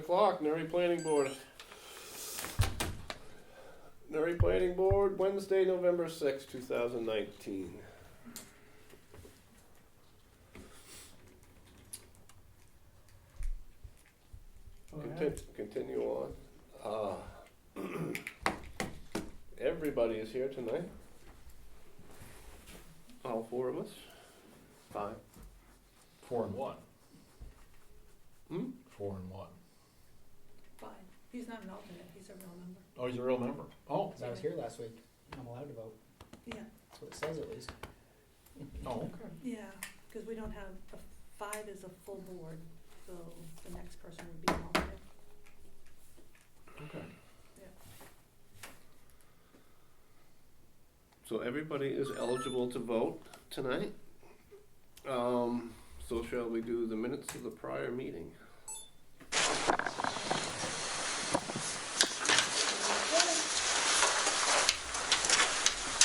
o'clock, Newry Planning Board. Newry Planning Board, Wednesday, November 6, 2019. Continue on. Everybody is here tonight. All four of us. 5. 4 and 1. 4 and 1. Fine. He's not an alternate, he's a real member. Oh, he's a real member. Oh, Because I was here last week. I'm allowed to vote. Yeah, That's what it says at least. oh, okay. yeah, because we don't have, 5 is a full board, so the next person would be an alternate. Okay. So everybody is eligible to vote tonight. So shall we do the minutes of the prior meeting?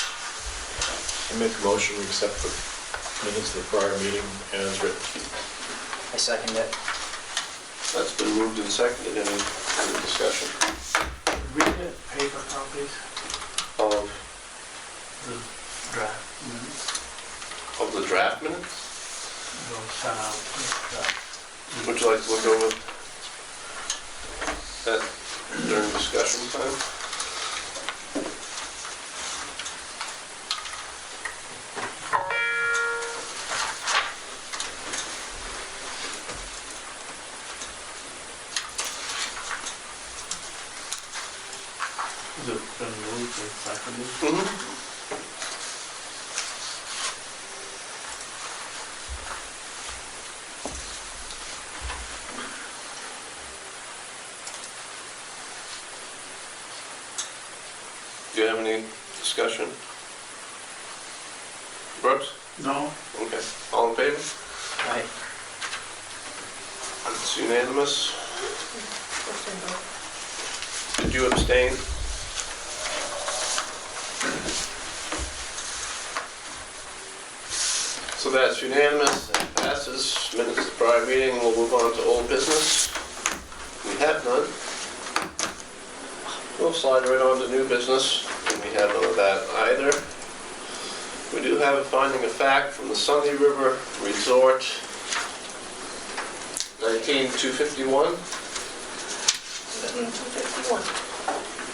I make a motion to accept the minutes of the prior meeting as written. I second it. That's been moved and seconded. Any discussion We get paper copies of the draft minutes. the draft minutes? They'll send out with, Would you like to look over that during discussion time? Has it been moved and seconded? Mm-hmm. Do you have any discussion? Brooks? No. Okay. All in favor? Right. It's unanimous. Question vote. Did you abstain? So that's unanimous, and passes. Minutes of the prior meeting, we'll move on to old business. We have none. We'll slide right on to new business, and we have none of that either. We do have a finding of fact from the Sunday River Resort, 19-251. 251.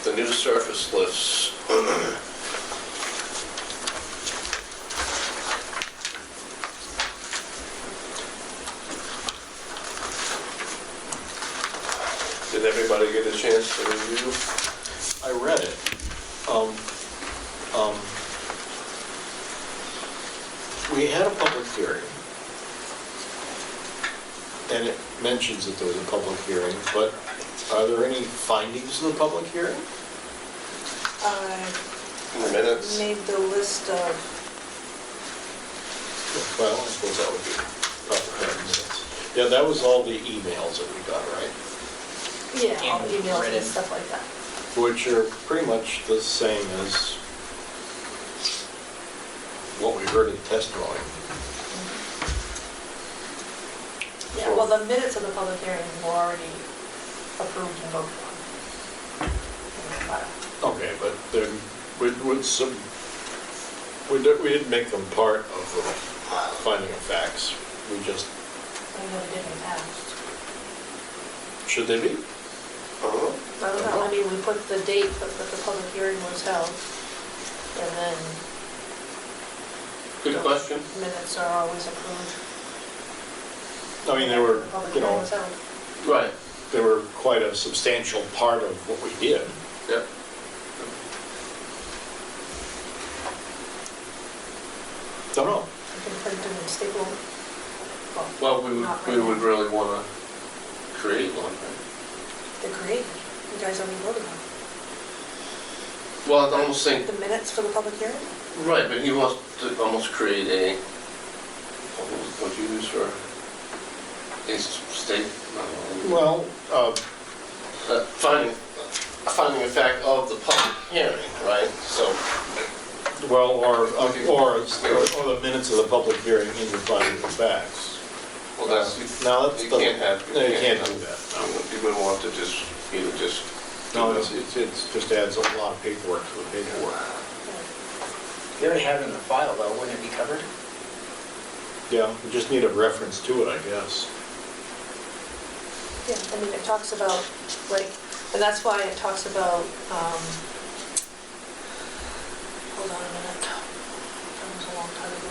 The new surface lifts. Did everybody get a chance to review? I read it. We had a public hearing, and it mentions that there was a public hearing, but are there any findings in the public hearing? In the minutes? Made the list of, Well, I suppose that would be proper minutes. Yeah, that was all the emails that we got, right? yeah, all the And emails written. and stuff like that. Which are pretty much the same as what we heard in testimony. Yeah, well, the minutes of the public hearing were already approved and voted on. Okay, but then with some, we didn't make them part of the finding of facts. We just, I know they did in the past. should they be? Uh-huh. I don't know, I mean, we put the date that the public hearing was held, and then Good question. minutes are always approved. I mean, they were, Public you hearing know, was held. Right. they were quite a substantial part of what we did. Yep. Don't know. You can print them and staple them. Well, not we right would now. really want to create one, right? They're created, you guys already voted on. Well, I almost think, The minutes for the public hearing? right, but he wants to almost create a, what do you use for, a state, Well, finding of fact of the public hearing, right? So, or the minutes of the public hearing in the finding of facts. Well, that's, No, that's. you can't have. No, you can't do that. No. You would want to just, either just. No, it's just adds a lot of paperwork to the paperwork. You already have it in the file though, wouldn't it be covered? Yeah, we just need a reference to it, I guess. Yeah, I mean, it talks about, like, and that's why it talks about, hold on a minute. That was a long time ago.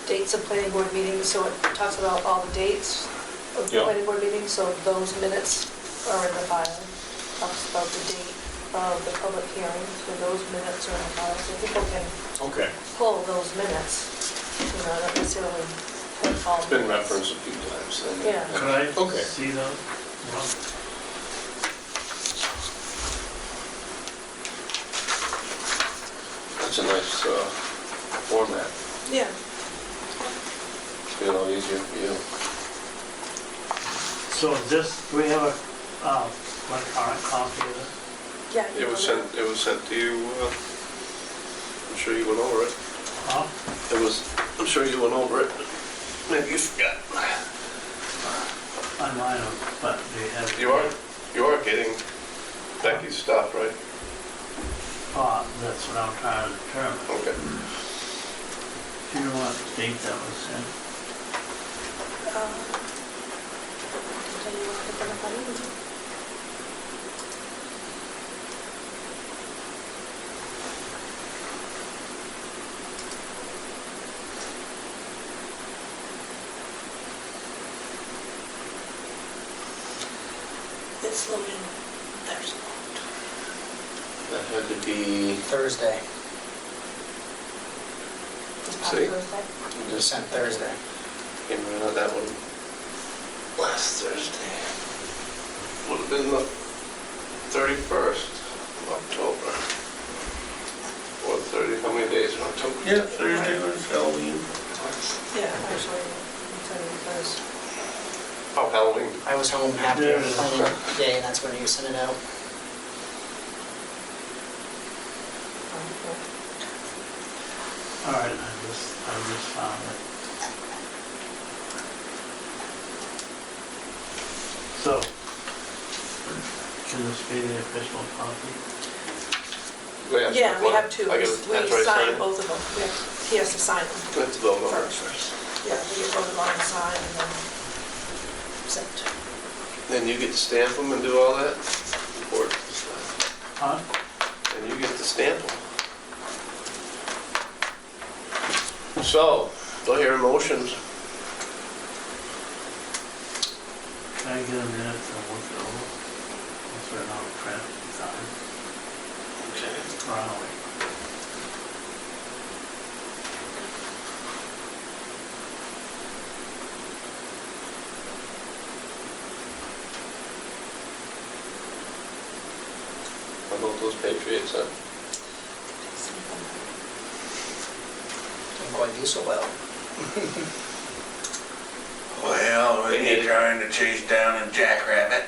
Dates of planning board meetings, so it talks about all the dates of the Yeah. planning board meetings, so those minutes are in the file. Talks about the date of the public hearing, so those minutes are in the file, so people can Okay. pull those minutes, you know, not necessarily have all. It's been the minutes. referenced a few times. then. Yeah. Could I Okay. see those? That's a nice format. Yeah. It's been a lot easier for you. So is this, do we have a, electronic copy of this? Yeah. you It was know sent, it was sent to you, I'm sure you went over it. Huh? It was, I'm sure you went over it. Maybe you forgot. I might have, but do you have? You are getting Becky's stuff, right? That's what I'm trying to determine. Okay. Do you know what date that was sent? I can tell you what to put up on email. It's loading. There's a lot. That had to be, Thursday. This past See? Thursday. It was sent Thursday. came right out that one last Thursday. Would have been the 31st of October. Or 30, how many days in October? Yeah, Thursday was Halloween. Yeah, actually, I'll tell you first. Oh, Halloween. I was home after Yeah. planning day and that's when you sent it out. All right, I just found it. So, can this be the official copy? Yeah, we have two. I We gotta, after I sign sign it, both of them. He has to sign them let's vote on it first. first. Yeah, we get voted on and signed and then sent. Then you get to stamp them and do all that? Or, Huh? and you get to stamp them. So, do I hear a motion? Can I get a minute to look it over? Once we're not print design. Okay. Run away. How about those Patriots, huh? Didn't quite do so well. Well, when you're trying to chase down a jackrabbit.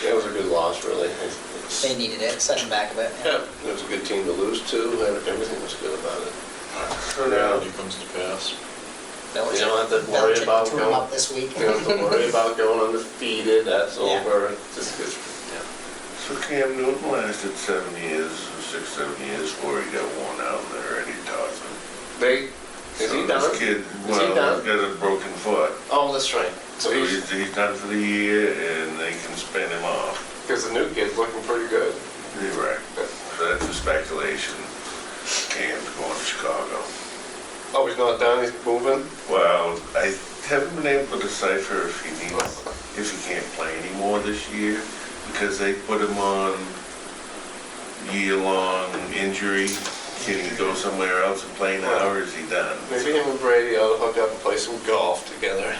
That was a good loss, really. They needed it, set them back a bit. Yeah, it was a good team to lose to, and everything was good about it. So now it comes to pass. You don't have to worry Belichick about threw 'em going, up this week. you don't have to worry about going undefeated, that's Yeah. over. Just good, yeah. So Cam Newton lasted 7 years, 6, 7 years before he got worn out and they're ready to toss him. Is So he done? This kid, Is he well, done? he's got a broken foot. Oh, that's right. So he's done for the year and they can spin him off. Because the new kid's looking pretty good. You're right. So that's a speculation. Cam's going to Chicago. Oh, he's not done, he's moving? Well, I haven't been able to decipher if he can't play anymore this year because they put him on year-long injury. Can he go somewhere else and play now, or is he done? Maybe him and Brady ought to hook up and play some golf together.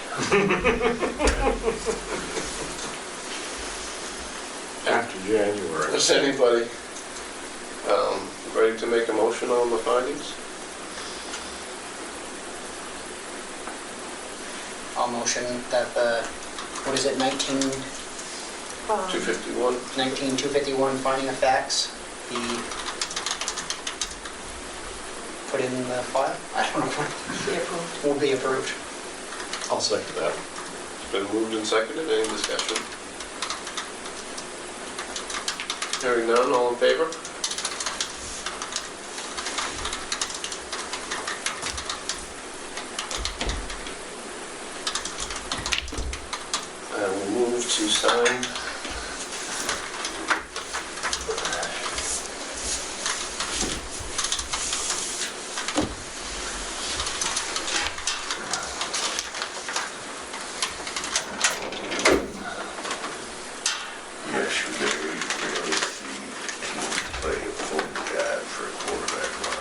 After January. Is anybody ready to make a motion on the findings? I'll motion that the, what is it, 251? 251 finding of facts be put in the file? I don't know. Be approved. Will be approved. I'll second that. It's been moved and seconded, any discussion? Hearing none, all in favor? We'll move to sign. Yes, you very rarely see teams play a full guard for a quarterback run.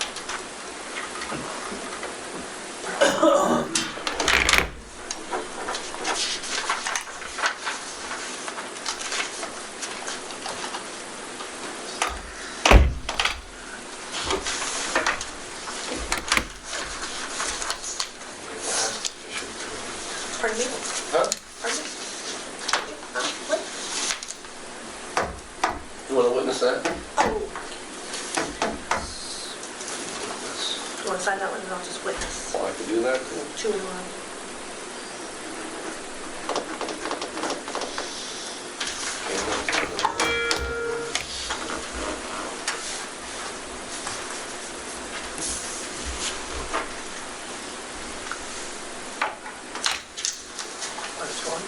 Pardon me? Huh? Pardon me? What? You want to witness that? Oh. Do you want to sign that one, and I'll just witness? Oh, I can do that? 2 in 1. This one.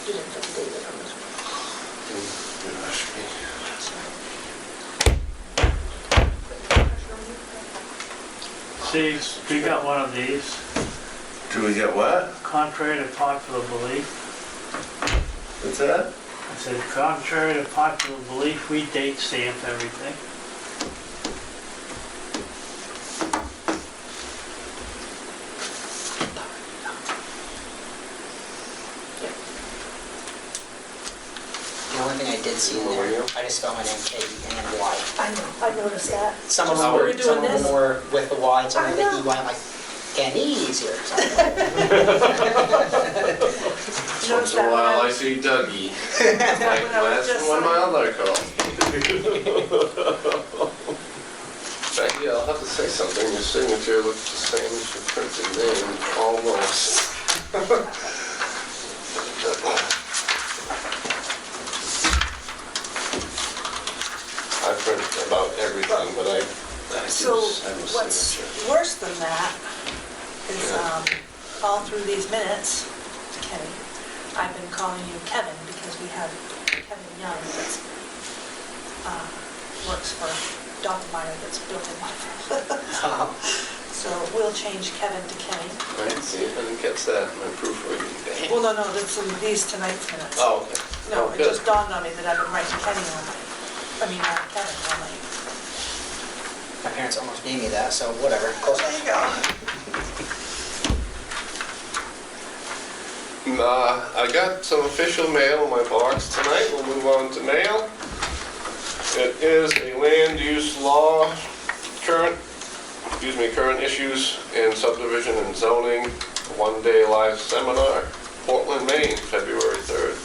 You didn't put the date on this one. See, we got one of these, Do we get what? contrary to popular belief. What's that? I said, contrary to popular belief, we date stamp everything. The only thing I did see in there, I just spelled my name K-E-N-Y. I know, I noticed that. Some of Just them when were, we were some doing of them this. were with the Y, and some I with the know. E-Y, I'm like, can easier or something. Once in a while I see Dougie. Like when I was last just one my signing. other call. Becky, I'll have to say something, your signature looks the same as your printed name, almost. I print about everything, but I do So have a what's signature. worse than that is Yeah. all through these minutes, Kenny, I've been calling you Kevin because we have Kevin Young that's, works for Doppelmayr that's built in my So we'll change Kevin to Kenny. Right, see, I didn't catch that, my proofreading. Damn. Well, no, that's in these tonight's minutes. Oh, okay. No, Oh, it good. just dawned on me that I've been writing Kenny all night. I mean, Kevin all night. My parents almost gave me that, so whatever, close There you go. I got some official mail in my box tonight. We'll move on to mail. It is a land use law, current issues in subdivision and zoning, one-day live seminar, Portland, Maine, February 3rd,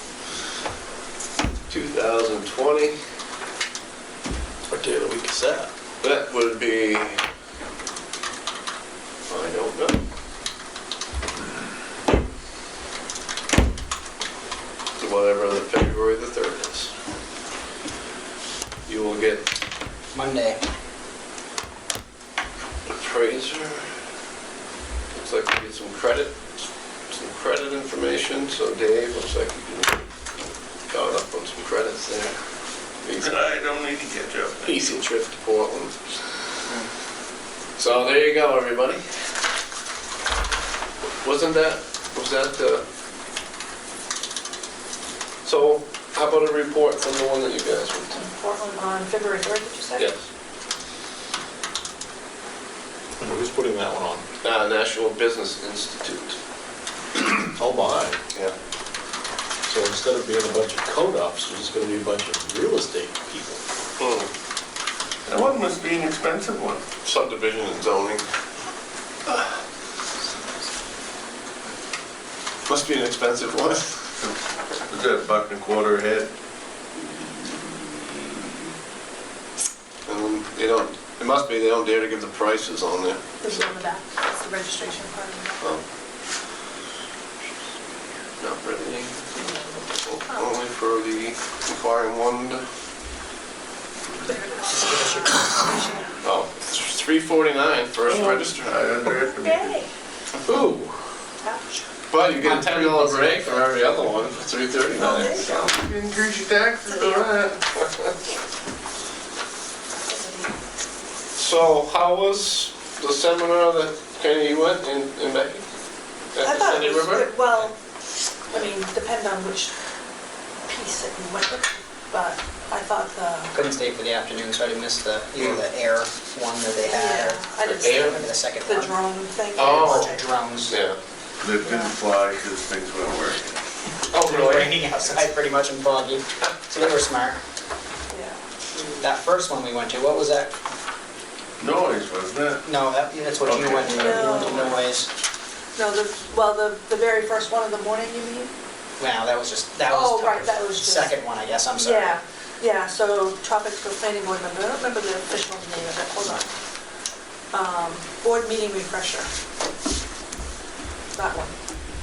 2020. What day of the week is that? That would be, I don't know. Whatever the February the 3rd is. You will get Monday. appraiser. Looks like you get some credit information. So Dave, looks like you got up on some credits there. Easy, I don't need to catch up. easy trip to Portland. So there you go, everybody. Was that so how about a report from the one that you guys went to? Portland on February 3rd, did you say? Yes. Who's putting that one on? National Business Institute. Oh my. Yeah. So instead of being a bunch of code officers, it's gonna be a bunch of real estate people. That one must be an expensive one. Subdivision and zoning. Must be an expensive one. Is that $1.25 a head? And it must be, they don't dare to give the prices on there. This is on the back, it's the registration part of it. Oh. Not really. Only for the inquiring one. Oh, 349 first register. I underestimated. Yay! Ooh, Ouch. But you get a $10 break from every other one for Oh, there $339. you go. You increase your taxes on that. So how was the seminar that Kenny went in Becky? I At the thought Sandy it was River? good. Well, I mean, depend on which piece that you went with, but I thought Couldn't stay for the afternoon, so I missed either the air one that they had, I or didn't Air? maybe the second the one. drone thing. Oh. Bunch of drones. Yeah. That didn't fly because things weren't working. Oh, It was raining outside pretty much and foggy, so they were smart. Yeah. That first one we went to, what was that? Noise, wasn't it? No, that's what you Okay. went to, you went to Noise. No, the very first one in the morning, you mean? Wow, that was Oh, Tucker's right, that was just- second one, I guess, I'm sorry. Yeah, so Tropics for Planning Board member, I don't remember the official name of it, hold on. Board meeting refresher. That one.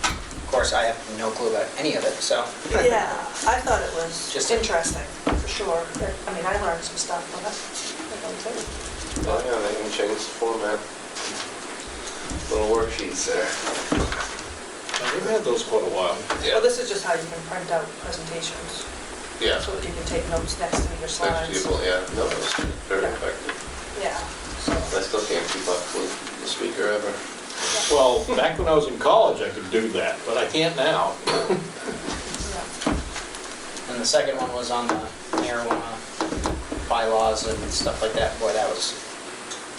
Of course, I have no clue about any of it, so. Yeah, I thought it was Just- interesting, for sure. I mean, I learned some stuff from it. I can tell you. Oh, yeah, they can change the format. Little worksheets there. we've had those quite a while. Well, this is just how you can print out presentations, Yeah. so that you can take notes next to your Next slides. people, yeah. No, it's very effective. Yeah, so, I still can't keep up with the speaker ever. Well, back when I was in college, I could do that, but I can't now. yeah. And the second one was on the marijuana bylaws and stuff like that. Boy, that was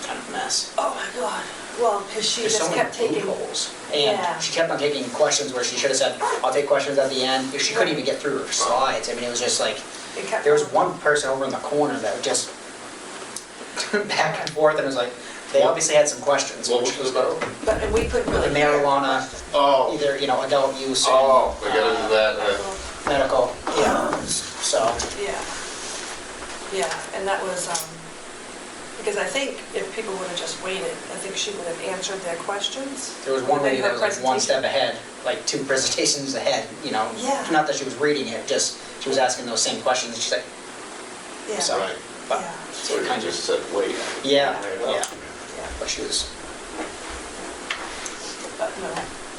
kind of a mess. Oh, my God. Well, because she There's so just many kept taking, loopholes. Yeah. And she kept on taking questions where she should have said, I'll take questions at the end. She couldn't even get through her slides. I mean, it was just like, it kept. there was going. one person over in the corner that would just back and forth, and it was like, they obviously had some questions. What was it about? But, and we couldn't The really hear. marijuana, Oh, either, adult use and oh, we gotta do that. medical, so. Yeah, yeah, and that was, because I think if people would have just waited, I think she would have answered their questions. There was one within lady her that was like one presentation. step ahead, like 2 presentations ahead, Yeah. Not that she was reading it, just, she was asking those same questions, and she's like, Yeah, so- Right. but, yeah, So you just said, wait. yeah, Well. yeah. yeah. But she was, But no,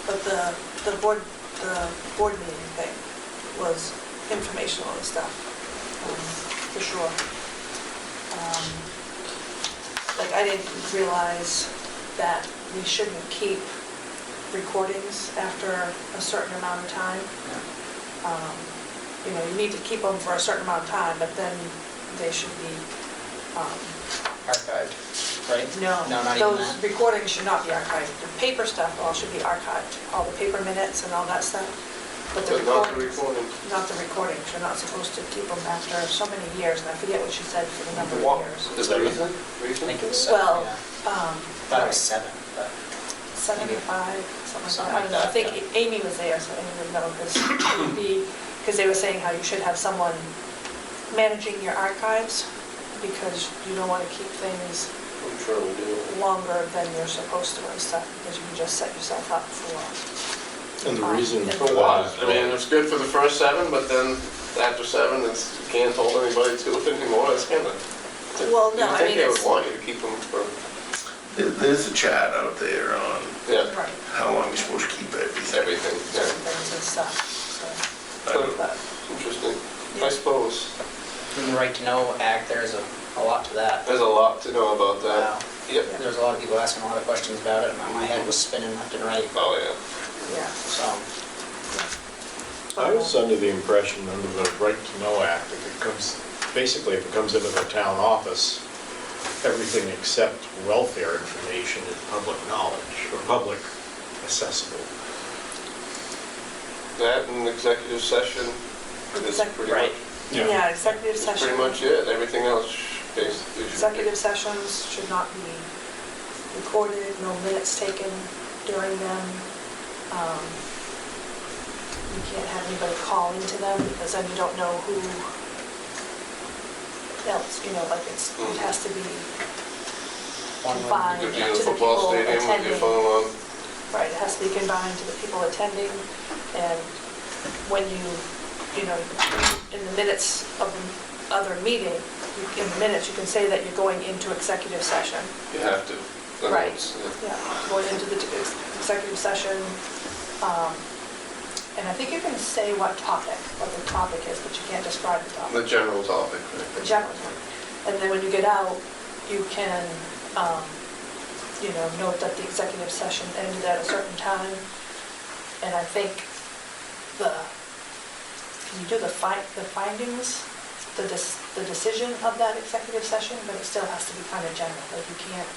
but the board meeting thing was informational and stuff, for sure. Like, I didn't realize that we shouldn't keep recordings after a certain amount of time. You need to keep them for a certain amount of time, but then they should be, archived, right? no, No, not even those that. recordings should not be archived. The paper stuff all should be archived, all the paper minutes and all that stuff. But the But not the recordings, recording. not the recordings, you're not supposed to keep them after so many years, and I forget what she said for the number What? of years. Is there reason? I Reason? think it was 7, Well, yeah. Thought it was 7, but, 75, something like that. I don't Something know, I like think that, Amy was there, so Amy would know, because they were saying how you should have someone managing your archives, because you don't want to keep things I'm sure we do. longer than you're supposed to and stuff, because you can just set yourself up for, And the reason For for What? that I mean, it's good for the first 7, but then after 7, you can't hold anybody to it anymore. It's kind of. Well, no, I I think mean, they would it's- want you to keep them for. There's a chat out there on Yeah. right, how long you're supposed to keep everything. Everything. Yeah. certain things and stuff, I don't- but, Interesting. Yeah. I suppose in the Right to Know Act, there's a lot to that. there's a lot to know about that. Wow. Yep. There's a lot of people asking a lot of questions about it, and my head was spinning left and right, Oh yeah. yeah. so. I was under the impression under the Right to Know Act, if it comes into the town office, everything except welfare information is public knowledge, or public accessible. That and executive session is pretty Right. much. Yeah, executive That's session. pretty much it. Everything else basically. should be- Executive sessions should not be recorded, no minutes taken during them. You can't have anybody call into them, because then you don't know who else, like it has to be One would- confined Could to be in a the football people stadium with your attending. phone on. Right, it has to be confined to the people attending, and when you know, in the minutes of the other meeting, in the minutes, you can say that you're going into executive session. You have to. Right. Otherwise, Yeah, going into the executive session, and I think you can say what the topic is, but you can't describe the The topic, general topic, the right? general one. And then when you get out, you can, note that the executive session ended at a certain time, and I think can you do the findings, the decision of that executive session, but it still has to be kind of general, like you can't,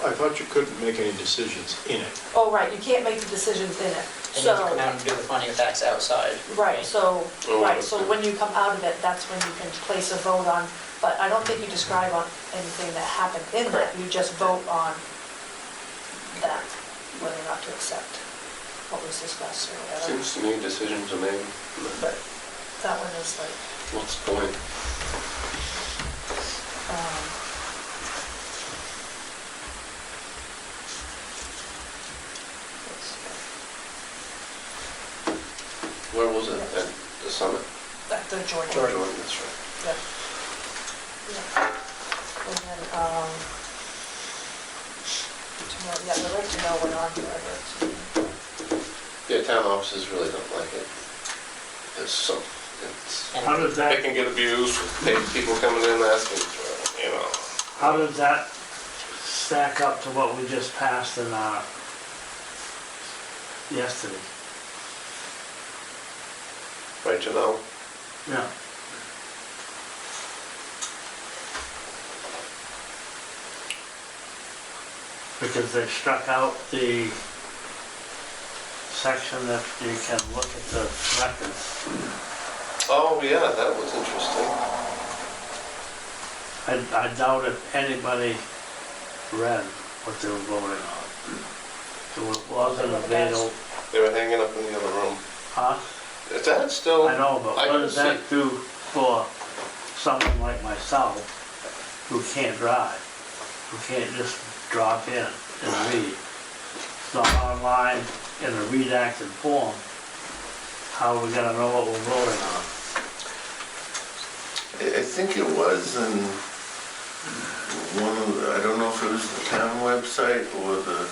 I thought you couldn't make any decisions in it. oh, right, you can't make the decisions in it. They need to So, come out and do the finding of facts outside. right, so, Oh, right, so okay. when you come out of it, that's when you can place a vote on, but I don't think you describe on anything that happened in it, you just vote on that, whether or not to accept what was discussed or whatever. Seems to me decisions are made. But that one is like, What's the point? um, let's see, Where was it? At the summit? the Jordan. Jordan, that's right. Yeah. Yeah. And then, the right to know went on here, Yeah, town offices really don't like it. It's And How does they that, can get abused with paid people coming in asking for, how does that stack up to what we just passed in yesterday? right to know. Yeah. Because they struck out the section that you can look at the records. Oh, yeah, that was interesting. I doubt if anybody read what they were voting on. So it wasn't available, They were hanging up in the other room. huh? Is that still? I know, but I what can does that see- do for someone like myself who can't drive? Who can't just drop in and read? It's not online in a redacted form. How are we gonna know what we're voting on? I think it was in one of the, I don't know if it was the town website or the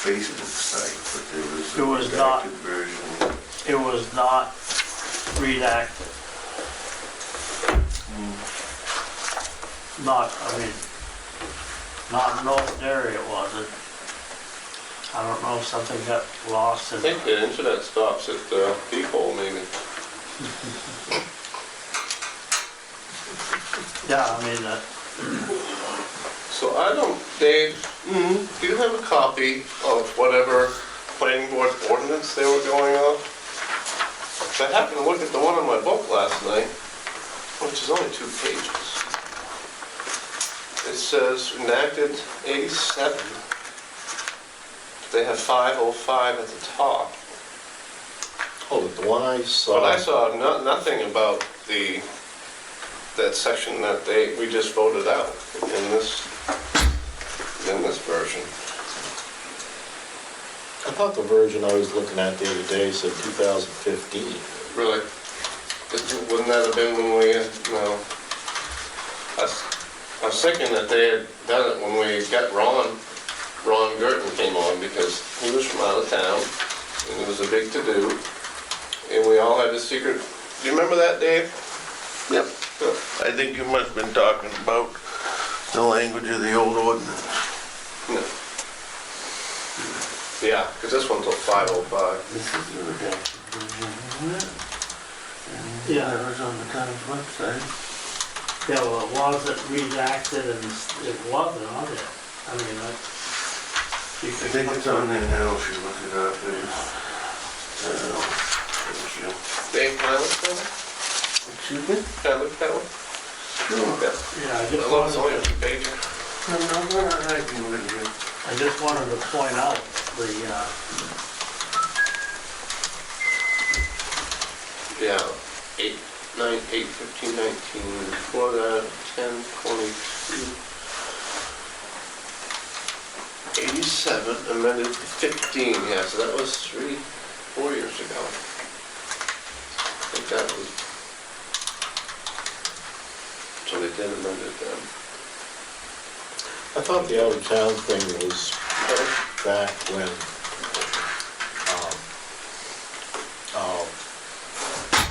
Facebook site, but there was a It was not. redacted version. It was not redacted. Not, I mean, not in North area it wasn't. I don't know if something got lost I in. think the internet stops at the peephole maybe. Yeah, I mean, So I don't, Dave, do you have a copy of whatever planning board ordinance they were going on? 'Cause I happened to look at the one in my book last night, which is only 2 pages. It says enacted 87. They have 505 at the top. Oh, the one I saw. But I saw nothing about that section that we just voted out in this version. I thought the version I was looking at the other day said 2015. Really? Wouldn't that have been when we, no. I was thinking that they had done it when we got Ron Gerton came on because he was from out of town and it was a big to-do. And we all had a secret, do you remember that, Dave? Yep. I think you must have been talking about the language of the old ordinance. No. Yeah, because this one's till 505. This is the redacted version, isn't it? And Yeah. that was on the town's website. yeah, well, it wasn't redacted and it wasn't on it. I mean, you I could. think it's on there now if you look it up. Thank you. Dave, can I look at that? Excuse me? Can I look at that one? Sure. Yeah. Yeah, I I just love it's only a wanted, 2 pages. I'm not arguing with you. I just wanted to point out the, Yeah, 8, 9, 8, 15, 19, before that, 10, 22. 87, amended 15, yeah, so that was 4 years ago. I think that was, so they did amend it then. I thought the out-of-town thing was back when,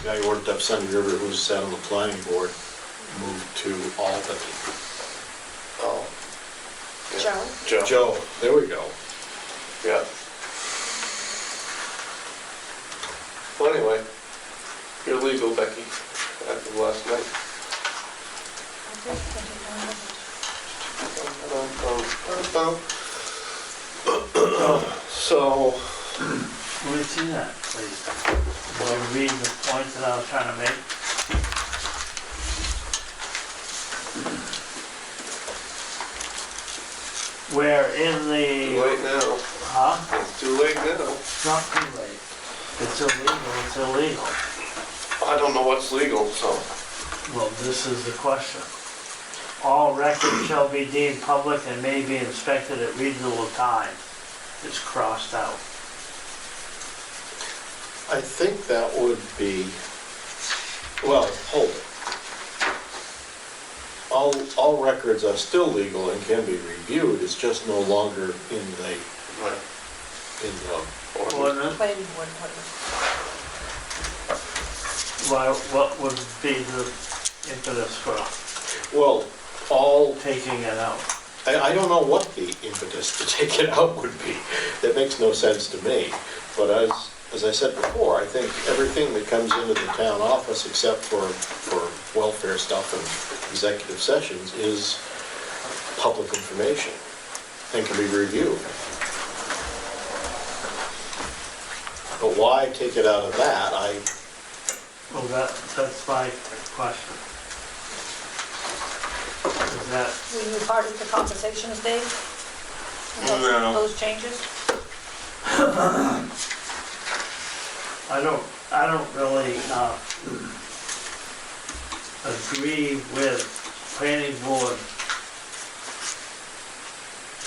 the guy who worked up Sunny River, who sat on the planning board, moved to Albany. Oh. Yeah. Joe? Joe, there we go. Yeah. Well, anyway, you're legal, Becky, after last night. So, Let me see that, please. Will you read the points that I was trying to make? Where in too the, late now. huh? It's too late now. It's not too late. It's illegal, it's illegal. I don't know what's legal, so. Well, this is the question. All records shall be deemed public and may be inspected at reasonable time. It's crossed out. I think that would be, well, hold it. All records are still legal and can be reviewed, it's just no longer in the, Right. Ordinance? Planning board, whatever. Why, what would be the impetus for well, all, taking it out? I don't know what the impetus to take it out would be. That makes no sense to me. But as I said before, I think everything that comes into the town office, except for welfare stuff and executive sessions, is public information and can be reviewed. But why take it out of that? Well, that's my question. Is that, Were you part of the conversations, Dave? About No. those changes? I don't really agree with planning board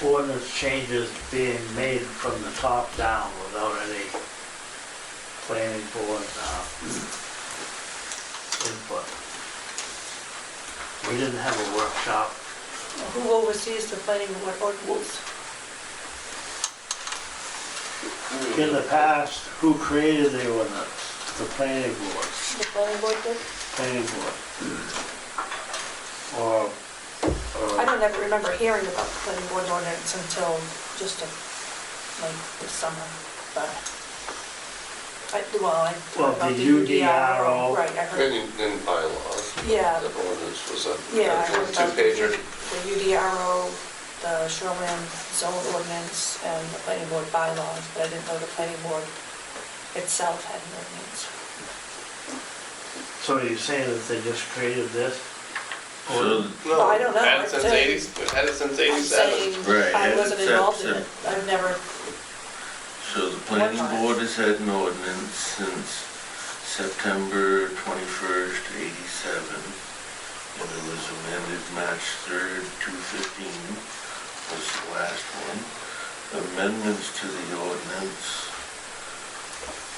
ordinance changes being made from the top down without any planning board input. We didn't have a workshop. Who oversees the planning board ordinance? In the past, who created the ordinance? The planning board. The planning board did? Planning board. Or I don't ever remember hearing about the planning board ordinance until just like this summer, but I heard Well, about the the UDRO. Right, I heard, In bylaws. Yeah. The ordinance was a yeah, I heard about two-pager. the UDRO, the shoreline zone ordinance, and the planning board bylaws, but I didn't know the planning board itself had an ordinance. So are you saying that they just created this? So, No, Well, I don't know. Had it since I'd say- 80, we've had it since I'm 87. saying Right, I and wasn't it's involved in up it, I've never, so the planning board has had an ordinance since September 21st, 87. And it was amended March 3rd, 2015 was the last one. Amendments to the ordinance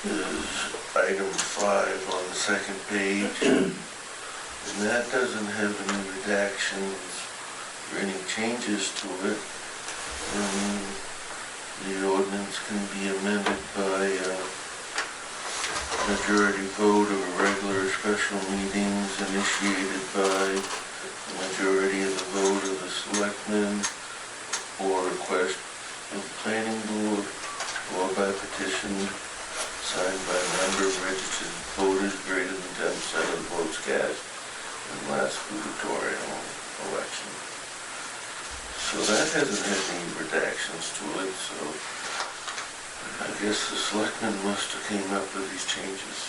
is item 5 on the second page. And that doesn't have any redactions or any changes to it. And the ordinance can be amended by majority vote of a regular or special meetings initiated by the majority of the vote of the selectmen or request of the planning board or by petition signed by a number of registered voters greater than 10% of the votes cast in the last gubernatorial election. So that hasn't had any redactions to it, so I guess the selectmen must have came up with these changes.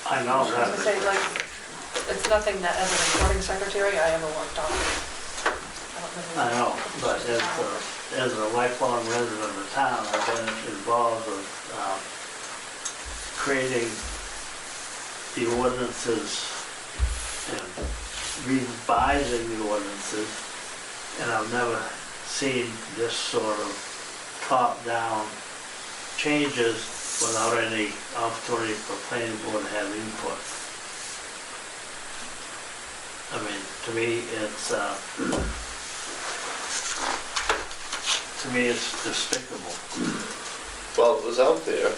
I know I that. would say like, it's nothing that as a recording secretary I ever worked on. I know, but as a lifelong resident of the town, I've been involved with creating the ordinances and revising the ordinances and I've never seen this sort of top-down changes without any opportunity for planning board to have input. I mean, to me, it's despicable. Well, it was out there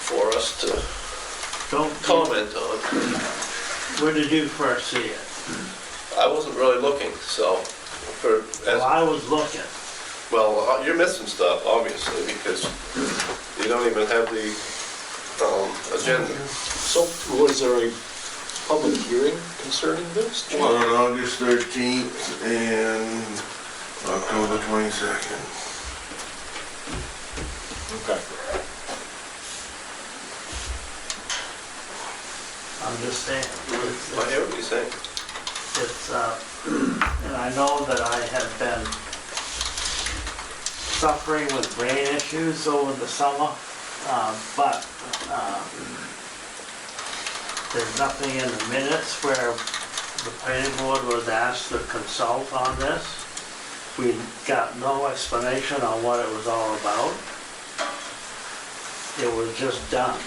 for us to Don't, comment on. where did you first see it? I wasn't really looking, so, Well, I was looking. you're missing stuff, obviously, because you don't even have the agenda. So was there a public hearing concerning this? On August 13th and October 22nd. Okay. I'm just saying. I hear what you're saying. It's, and I know that I have been suffering with brain issues over the summer, but there's nothing in the minutes where the planning board was asked to consult on this. We got no explanation on what it was all about. It was just done.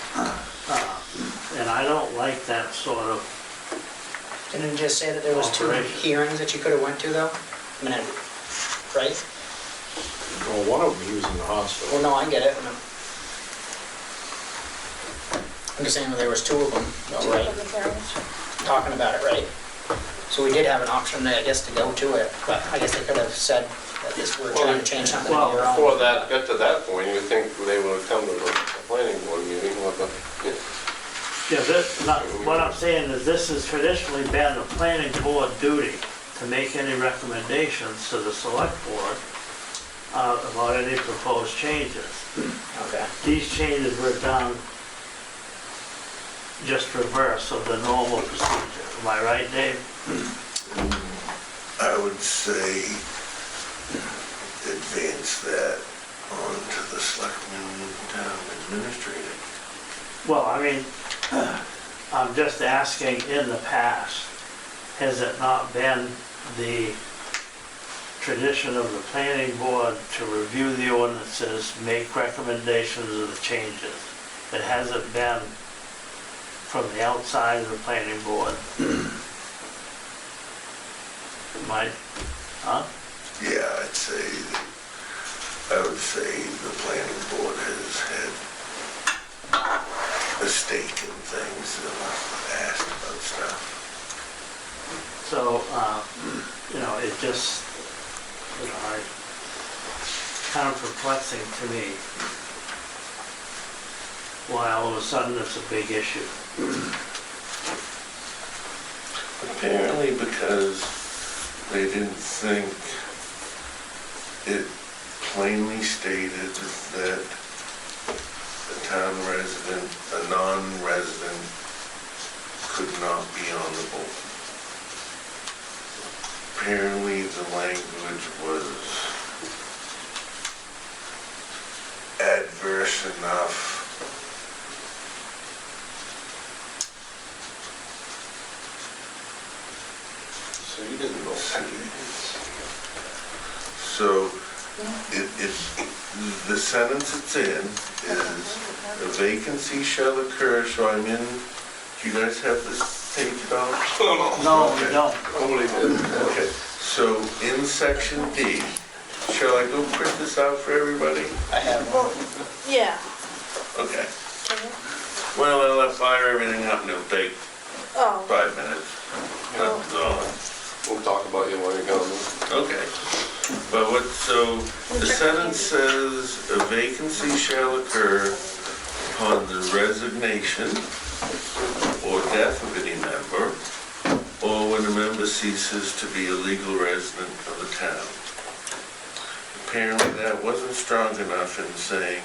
And I don't like that sort of, Didn't it just say that there was 2 Operation. hearings that you could have went to though? I mean, right? Well, one of them, he was in the hospital. Well, no, I get it. I'm just saying that there was 2 of them, right, Public hearings. talking about it, right? So we did have an option, I guess, to go to it, but I guess they could have said that this, we're trying to change something Well, on your own. Before that, got to that point, you would think they would have come to the planning board meeting with a, yeah, what I'm saying is this has traditionally been the planning board duty to make any recommendations to the select board about any proposed changes. Okay. These changes were done just reverse of the normal procedure. Am I right, Dave? I would say advance that on to the selectmen and town administrator. Well, I mean, I'm just asking, in the past, has it not been the tradition of the planning board to review the ordinances, make recommendations of the changes? It hasn't been from the outside of the planning board. Huh? Yeah, I would say the planning board has had a stake in things and asked about stuff. So, it just, kind of perplexing to me why all of a sudden it's a big issue. Apparently because they didn't think it plainly stated that a town resident, a non-resident, could not be on the board. Apparently the language was adverse enough so you didn't know. So, the sentence it's in is, a vacancy shall occur, so I'm in, do you guys have this page out? No, we don't. Nobody did. Okay, so in section D, shall I go print this out for everybody? I have one. Yeah. Okay. Well, I'll fire everything up and it'll take Oh, 5 minutes. That's all. We'll talk about you when you're gone. Okay, but so the sentence says, a vacancy shall occur upon the resignation or death of any member, or when a member ceases to be a legal resident of the town. Apparently that wasn't strong enough in saying,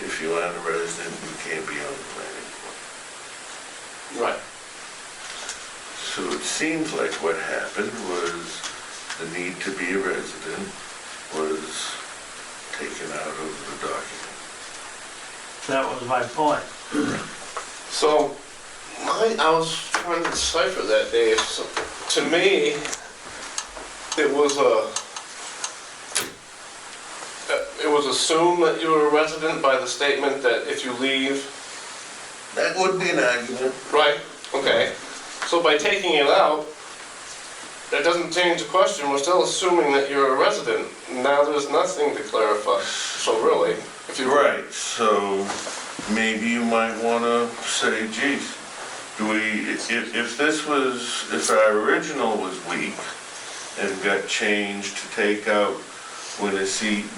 if you aren't a resident, you can't be on the planning board. Right. So it seems like what happened was the need to be a resident was taken out of the document. That was my point. So, I was trying to decipher that, Dave. So, to me, it was assumed that you were a resident by the statement that if you leave, That would be an argument. right, okay. So by taking it out, that doesn't change the question, we're still assuming that you're a resident. Now there's nothing to clarify, so really, if you. Right, so maybe you might wanna say, geez, if our original was weak and got changed to take out when a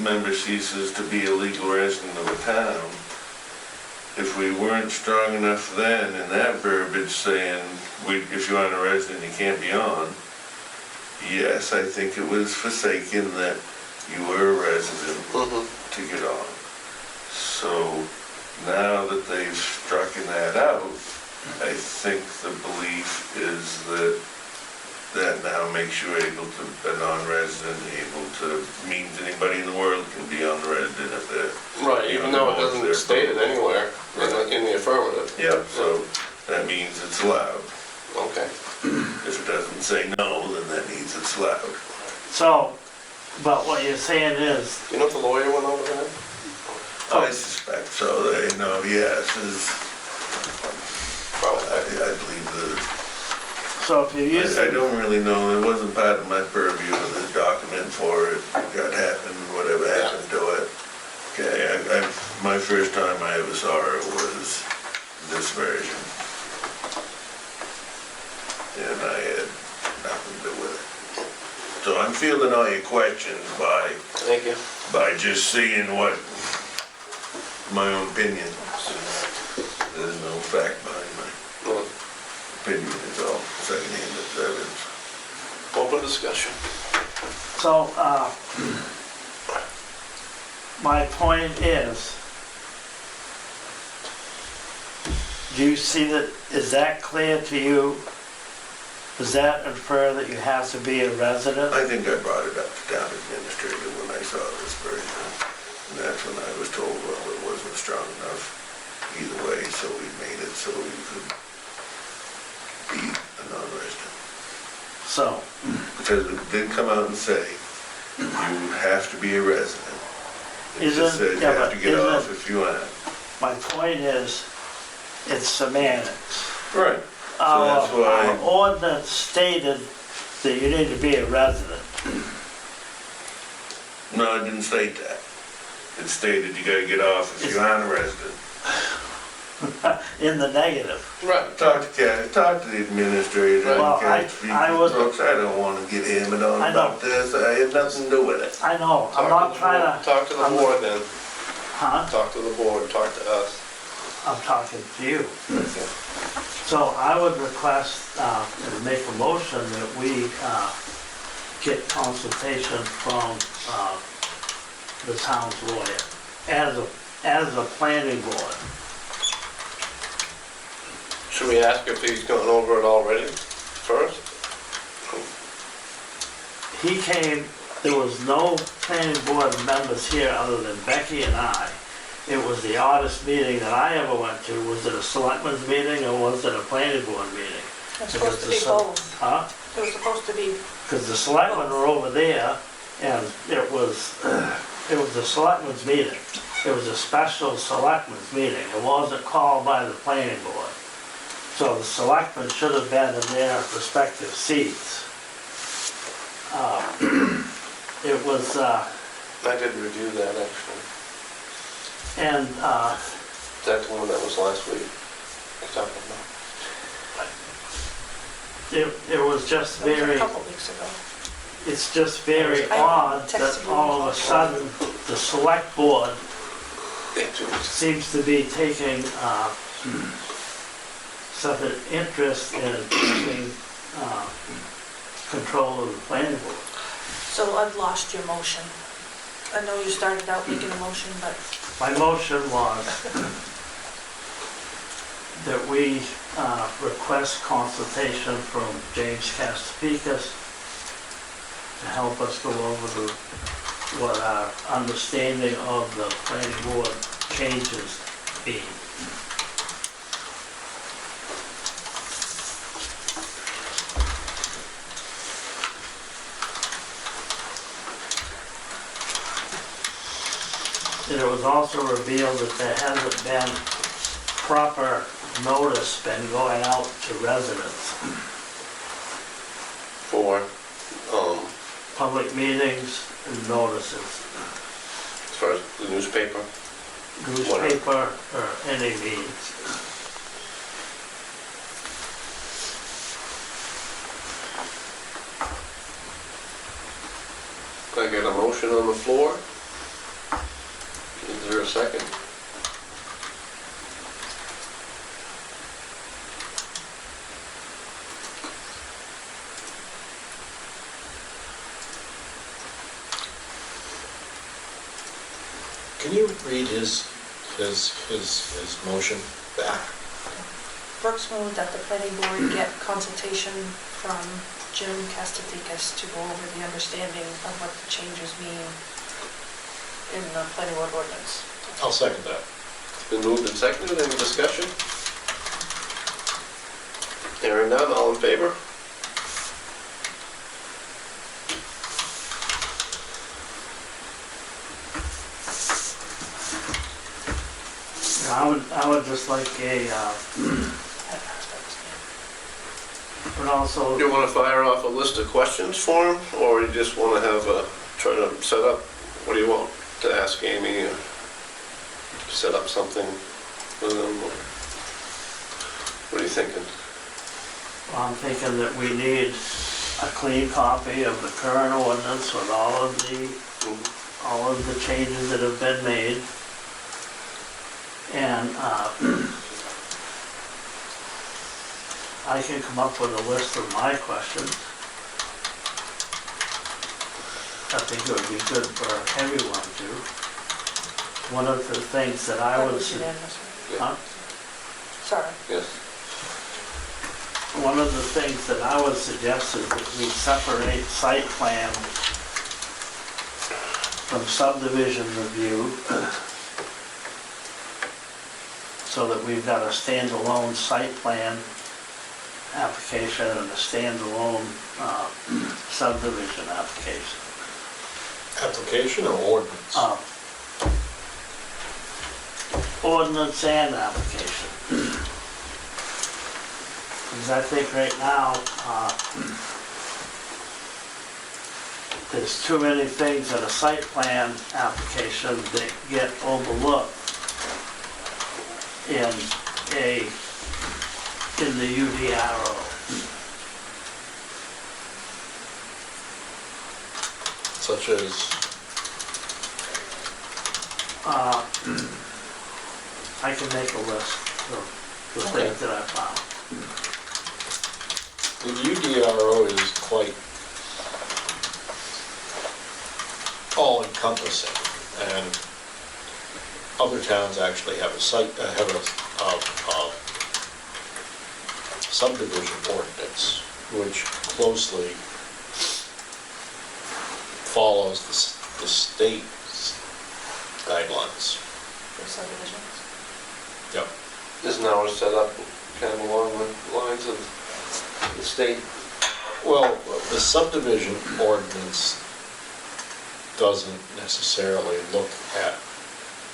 member ceases to be a legal resident of a town, if we weren't strong enough then in that verbiage saying, if you aren't a resident, you can't be on, yes, I think it was forsaken that you were a resident to get on. So now that they've strucken that out, I think the belief is that now makes you able to, a non-resident, able to, means anybody in the world can be on the resident if they're. Right, even though it doesn't state it anywhere in the affirmative. Yeah, so that means it's allowed. Okay. If it doesn't say no, then that means it's allowed. So, but what you're saying is, You know if the lawyer went over that? I suspect so, they know, yes, I believe that. so if you use, I don't really know, it wasn't part of my purview of this document for it, what happened, whatever happened to it. Okay, my first time I ever saw it was this version. And I had nothing to do with it. So I'm fielding all your questions Thank you. by just seeing what my own opinion. There's no fact behind my Well, opinion, it's all secondhand evidence. open discussion. so, my point is, do you see that, is that clear to you? Does that infer that you have to be a resident? I think I brought it up to town administrator when I saw this version. And that's when I was told, well, it wasn't strong enough either way, so we made it so you could be a non-resident. So, Because it did come out and say, you have to be a resident. It just said you have to get off if you aren't. my point is, it's semantics. Right. So that's why. Our ordinance stated that you need to be a resident. No, it didn't state that. It stated you gotta get off if you aren't a resident. In the negative. Right. Talk to the administrator. Right. Well, and I would- folks, I don't wanna get hammered on I know. about this, I had nothing to do with it. I know, I'm not trying to, Talk to the I'm- board then. huh? Talk to the board, talk to us. I'm talking to you. So I would request, and make a motion that we, get consultation from, the town's lawyer as a planning board. Should we ask if he's gone over it already first? He came, there was no planning board members here other than Becky and I. It was the oddest meeting that I ever went to. Was it a selectmen's meeting or was it a planning board meeting? It's supposed to be Because the both. Huh? It was supposed to be, Because the selectmen were over there and it was a selectmen's meeting. It was a special selectmen's meeting. It wasn't called by the planning board. So the selectmen should have been in their respective seats. It was, I did review that actually. and, Is that the one that was last week? You're talking about? it was just it was very, a couple weeks ago. it's just very I odd that texted you. all of a sudden, the select board Yeah, 2 weeks. seems to be taking, such an interest in taking, control of the planning board. So I've lost your motion. I know you started out making a motion, but My motion was that we request consultation from James Castapikas to help us go over what our understanding of the planning board changes be. it was also revealed that there hasn't been proper notice been going out to residents. For, Public meetings and notices, as far as the newspaper. newspaper or any means. Can I get a motion on the floor? Is there a second? Can you read his motion back? Brooks moved that the planning board get consultation from Jim Casteticus to go over the understanding of what the changes mean in the planning board ordinance. I'll second that. It's been moved and seconded, any discussion? Hearing none, all in favor? I would just like but also, Do you want to fire off a list of questions for him, or you just want to have try to set up, what do you want to ask Amy, or set up something with him, or what are you thinking? I'm thinking that we need a clean copy of the current ordinance with all of the changes that have been made. And I can come up with a list of my questions. I think it would be good for everyone to. One of the things that I That would, was unanimous, right? huh? Sorry. Yes. One of the things that I would suggest is that we separate site plan from subdivision review, so that we've got a standalone site plan application and a standalone subdivision application. Application or ordinance? Ordinance and application. Because I think right now, there's too many things in a site plan application that get overlooked in the UDRO. Such as, I can make a list of the things that I found. the UDRO is quite all-encompassing, and other towns actually have a subdivision ordinance, which closely follows the state's guidelines. For subdivisions. Yep. Isn't ours set up kind of along the lines of the state? Well, the subdivision ordinance doesn't necessarily look at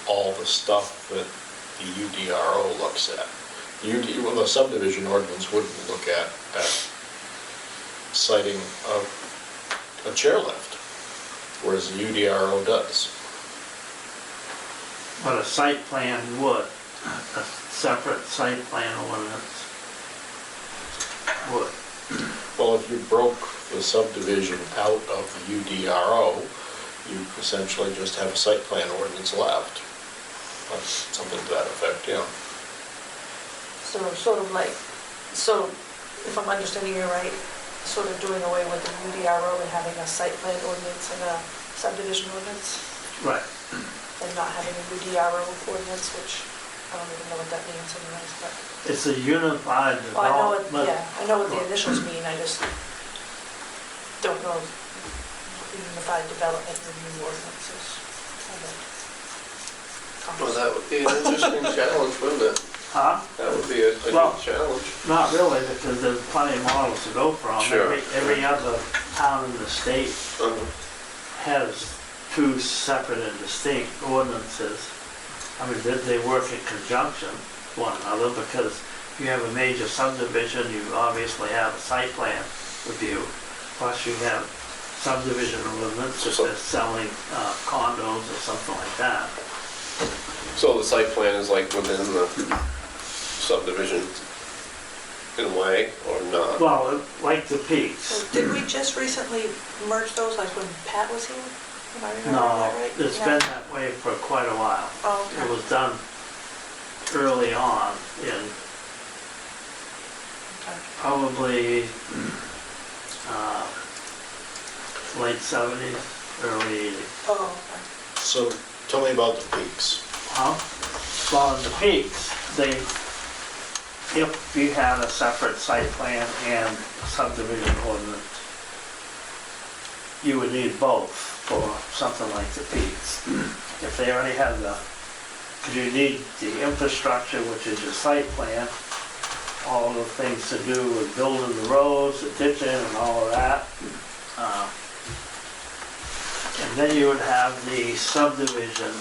all the stuff that the UDRO looks at. Well, the subdivision ordinance wouldn't look at citing a chairlift, whereas the UDRO does. But a site plan would, a separate site plan ordinance would. Well, if you broke the subdivision out of the UDRO, you essentially just have a site plan ordinance left. That's something to that effect, yeah. So sort of like, so if I'm understanding you right, sort of doing away with the UDRO and having a site plan ordinance and a subdivision ordinance, Right. and not having a UDRO ordinance, which I don't even know what that means anyways, but. It's a unified Well, I know development. I know what the initials mean, I just don't know the unified development review ordinances. Well, that would be an interesting challenge, wouldn't it? Huh? That would be a Well- good challenge. Not really, because there's plenty of models to go from. Sure. Every other town in the state has two separate and distinct ordinances. I mean, they work in conjunction one another, because if you have a major subdivision, you obviously have a site plan review. Plus you have subdivision ordinance if they're selling condos or something like that. So the site plan is like within the subdivision in a way, or not? Well, like the peaks. Did we just recently merge those, like when Pat was here? Am I remembering No, that right? it's No. been that way for quite a while. Oh, It okay. was done early on in Okay. probably late 70s, early 80s. Oh, okay. So tell me about the peaks. Huh? Well, in the peaks, if you had a separate site plan and subdivision ordinance, you would need both for something like the peaks. If they already have because you need the infrastructure, which is your site plan, all the things to do with building the roads, the ditching and all of that. And then you would have the subdivision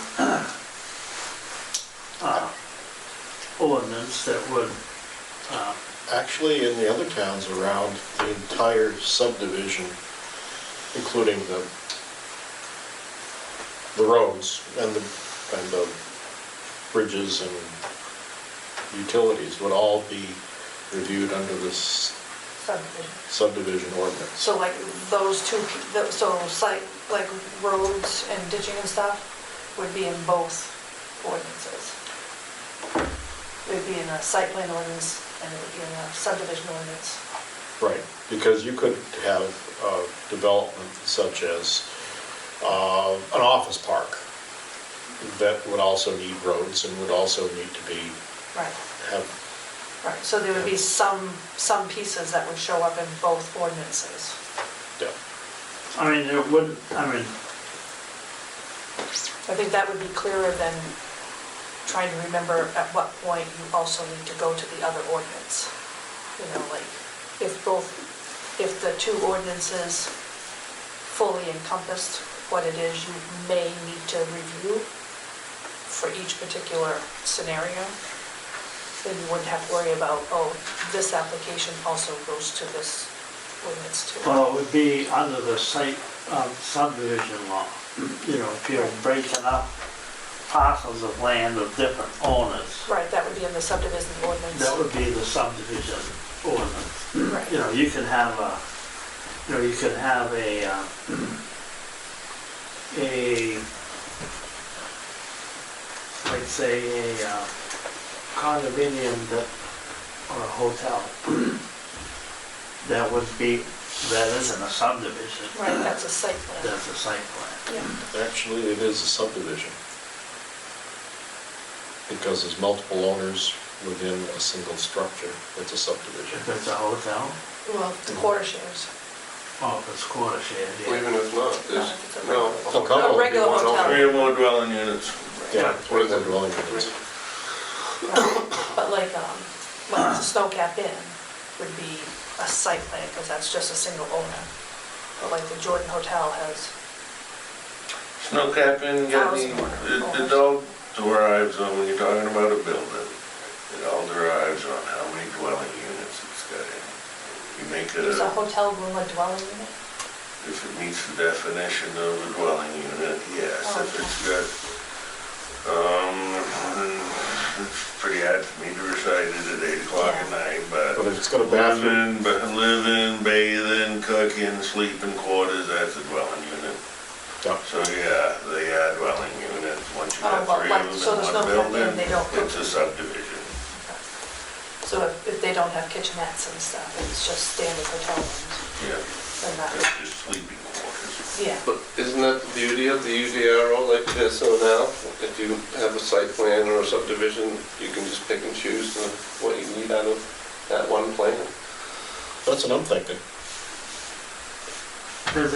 ordinance that would, Actually, in the other towns around, the entire subdivision, including the roads and the bridges and utilities, would all be reviewed under this Subdivision. subdivision ordinance. So like those two, so site, like roads and ditching and stuff would be in both ordinances. It would be in a site plan ordinance and it would be in a subdivision ordinance. Right, because you could have development such as an office park that would also need roads and would also need to be, Right, have, right. So there would be some pieces that would show up in both ordinances. yeah. I mean, it wouldn't, I think that would be clearer than trying to remember at what point you also need to go to the other ordinance. You know, like, if the two ordinances fully encompassed what it is you may need to review for each particular scenario, then you wouldn't have to worry about, oh, this application also goes to this ordinance too. well, it would be under the site subdivision law. You know, if you're breaking up parcels of land of different owners, Right, that would be in the subdivision ordinance. that would be the subdivision ordinance. Right. You know, you can have like say a condominium or a hotel that isn't a subdivision. Right, that's a site plan. That's a site plan. Yeah. Actually, it is a subdivision. Because there's multiple owners within a single structure, it's a subdivision. If it's a hotel, Well, the quarter shares. oh, if it's quarter shared, Or yeah. even if not, there's, if it's a no. regular- Hotel A would be regular one hotel. Three or more dwelling units. Yeah, what is a dwelling unit? But like the Snow Cap Inn would be a site plan, because that's just a single owner. But like the Jordan Hotel has, Snow Cap Inn, it all derives on, when you're talking about a building, it all derives on how many dwelling units it's got in. You make is a a, hotel room a dwelling unit? if it meets the definition of a dwelling unit, yes. Oh, If it's got, it's pretty hard for me to recite it at 8 o'clock at night, But but if it's got a bathroom, living, bathing, cooking, sleeping quarters, that's a dwelling unit. yeah, So, yeah, they are dwelling units. Once you Oh, have well, three like, of so them there's in no one cooking, building, they don't cook. it's a subdivision. So if they don't have kitchenettes and stuff, it's just standard hotel rooms, Yeah, then that, it's just sleeping quarters. yeah. But isn't that the beauty of the UDRO like it is so now? If you have a site plan or a subdivision, you can just pick and choose what you need out of that one plan. that's what I'm thinking. There's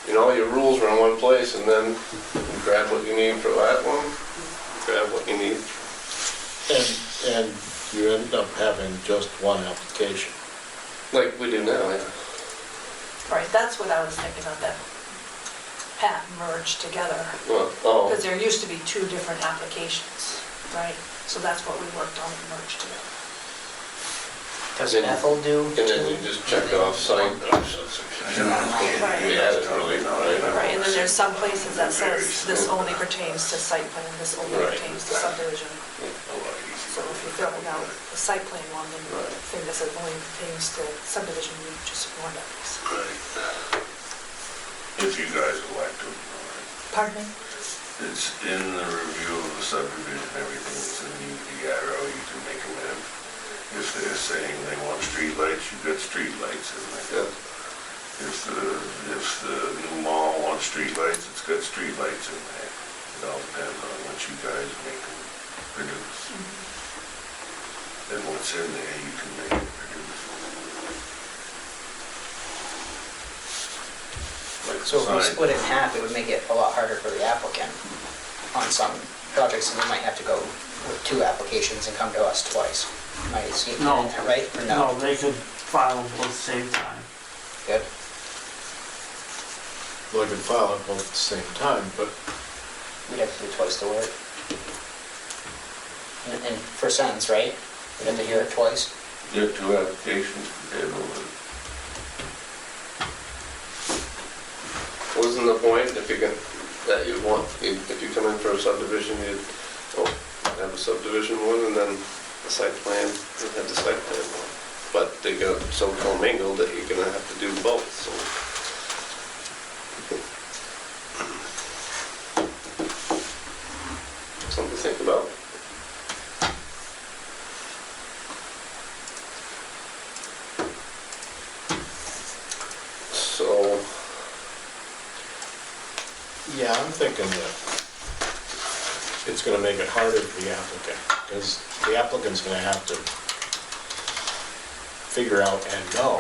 You know, your rules are in one place, and then you grab what you need for that one, grab what you need. And you end up having just one application. Like we do now, yeah. Right, that's what I was thinking of, that Pat merged together. Well, oh, Because there used to be two different applications, right? So that's what we worked on, and merged together. Does And- Bethel do? and then you just check it off site. Yeah, that's really, Right, and then there's some places that says this only pertains to site plan, this only Right. pertains to subdivision. So if you fill out the site plan one, then the Right. thing that says only pertains to subdivision, you just ignore that piece. If you guys elect them. Pardon me? It's in the review of the subdivision, everything's in the arrow, you can make them in. If they're saying they want streetlights, you've got streetlights in there. yeah. If the new mall wants streetlights, it's got streetlights in there. It all depends on what you guys make them produce. And what's in there, you can make it produce. Like the So if we sign. split it in half, it would make it a lot harder for the applicant on some projects, and they might have to go with 2 applications and come to us twice. Might see, No. right, or no? No, they could file them both at the same time. Good. Well, I could file it both at the same time, but We'd have to do twice the work. And for sentence, right? We'd have to hear it twice. You have 2 applications compared to one. Wasn't the point, if you can, that you want, if you come in for a subdivision, you'd, have a subdivision one and then the site plan, you'd have the site plan one. But they got so commingled that you're gonna have to do both, so. Something to think about. So, yeah, I'm thinking that it's gonna make it harder for the applicant, because the applicant's gonna have to figure out and know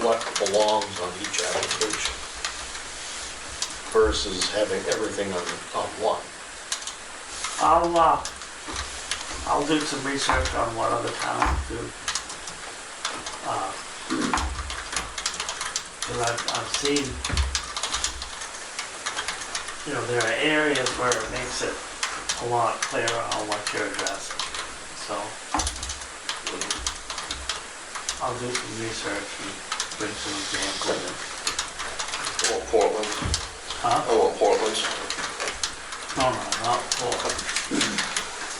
what belongs on each application versus having everything on one. I'll do some research on what other towns do. Because I've seen, there are areas where it makes it a lot clearer on what you're addressing. So I'll do some research and bring some examples in. I want Portland. Huh? I want Portland. No, not Portland.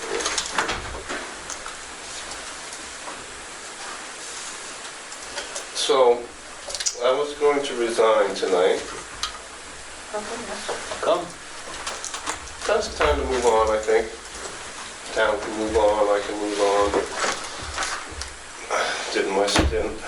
So, I was going to resign tonight. Come. It's time to move on, I think. Town can move on, I can move on. Did my stint.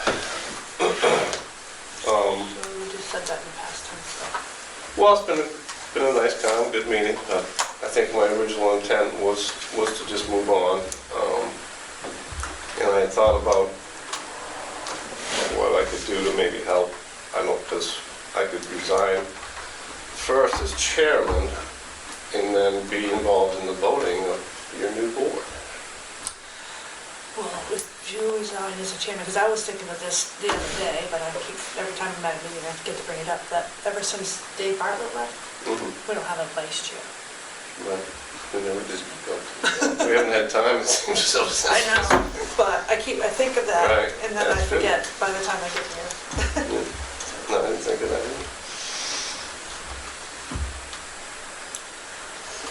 So you just said that in the past tense, so. Well, it's been a nice, calm, good meeting. I think my original intent was to just move on. And I had thought about what I could do to maybe help. I know, because I could resign first as chairman and then be involved in the voting of your new board. Well, if you resign as a chairman, because I was thinking of this the other day, but I keep, every time I'm at a meeting, I forget to bring it up, that ever since Dave Bartlett left, we don't have a vice chair. Right. We never did, we haven't had time, it seems so. I know, but I think of that, Right, and then I that's good. forget by the time I get there. No, I didn't think of that either.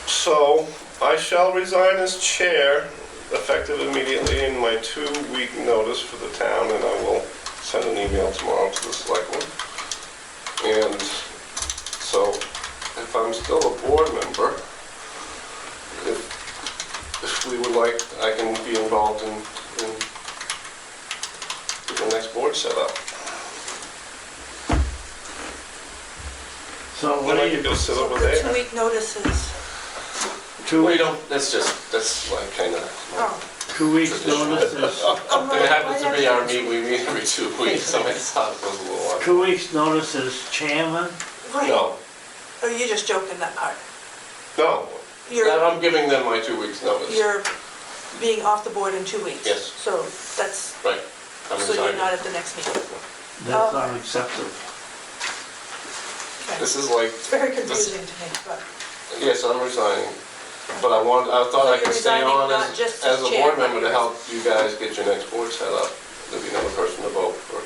So, I shall resign as chair, effective immediately in my 2-week notice for the town, and I will send an email tomorrow to the selectmen. And so, if I'm still a board member, if we would like, I can be involved in the next board setup. So Then what I do can you, go sit over The there. 2-week notices, 2 We weeks, don't, that's like kind of, oh. 2 weeks notice is, it happens to be our meet, we meet every 2 weeks, so I thought it was a little odd. 2 weeks notice is chairman? Right. No, Oh, you're just joking that part. no, You're, I'm giving them my 2 weeks notice. you're being off the board in 2 weeks. Yes. So that's, Right, I'm So you're resigning. not at the next meeting? That's Oh. unacceptable. Okay. This is like, It's very confusing to me, but, yes, I'm resigning, but I thought I So could you're stay on resigning not just as as a chair, board but member to you're- help you guys get your next board set up. There'll be another person to vote for.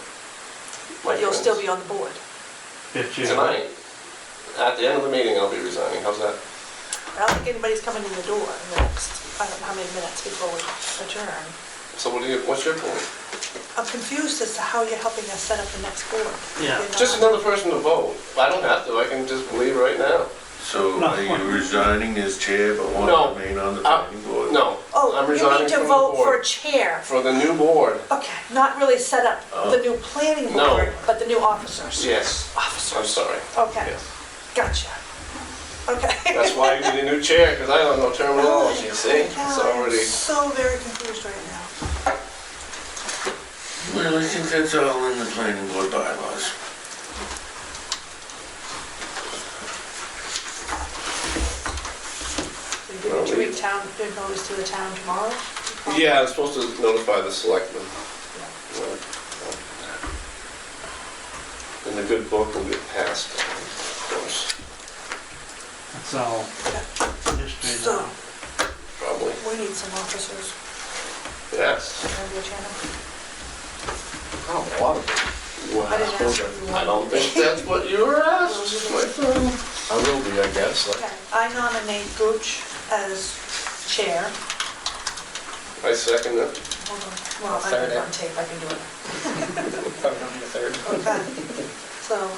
but you'll still be on the board. If you- Tonight, at the end of the meeting, I'll be resigning, how's that? I don't think anybody's coming in the door in the next, I don't know how many minutes before we adjourn. So what's your point? I'm confused as to how you're helping us set up the next board. Yeah. You're not- Just another person to vote. I don't have to, I can just leave right now. So are you resigning as chair but want No. to remain on the planning board? No, Oh, I'm you resigning need to from the vote for board. chair. For the new board, Okay, not really set up the new planning No. board, but the new officers. yes, I'm Officers, sorry. okay, Yes. gotcha. Okay. That's why you need a new chair, because I don't know terminology, you see? It's I'm already, so very confused right now. Well, I think that's all in the planning board bylaws. So you're giving 2 week town, good notice to the town tomorrow? yeah, I'm supposed to notify the selectmen. And the good book will get passed, of course, That's all history So, now. probably. we need some officers. Yes. Can I be a chairman? Oh, a lot of it. Well, I didn't ask if you I don't wanted. think that's what you were asked, my friend. I will be, I guess. Okay, I nominate Gooch as chair. I second it. Hold on, well, I Third have it it. on tape, I can do it. Probably don't need a third. Okay, so,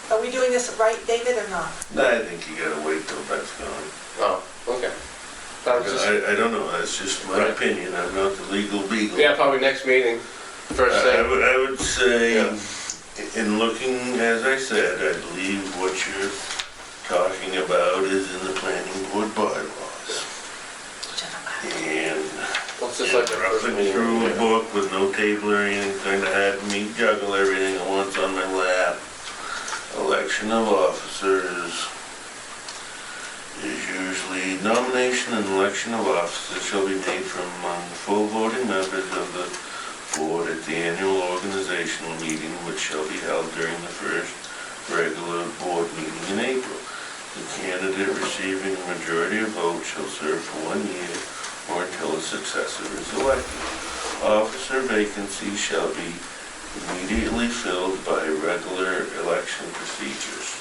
are we doing this right, David, or not? I think you gotta wait till that's gone. Oh, okay. That was just- I don't know, that's just my Right. opinion, I'm not the legal beagle. Yeah, probably next meeting, first I thing. would, I would say, Yeah. in looking, as I said, I believe what you're talking about is in the planning board bylaws. And Well, it's just like the first roughing meeting. through a book with no table or anything to have me juggle everything at once on my lap. Election of officers is usually nomination and election of officers shall be made from among the full voting members of the board at the annual organizational meeting, which shall be held during the first regular board meeting in April. The candidate receiving a majority of votes shall serve for 1 year or until a successor is elected. Officer vacancies shall be immediately filled by regular election procedures.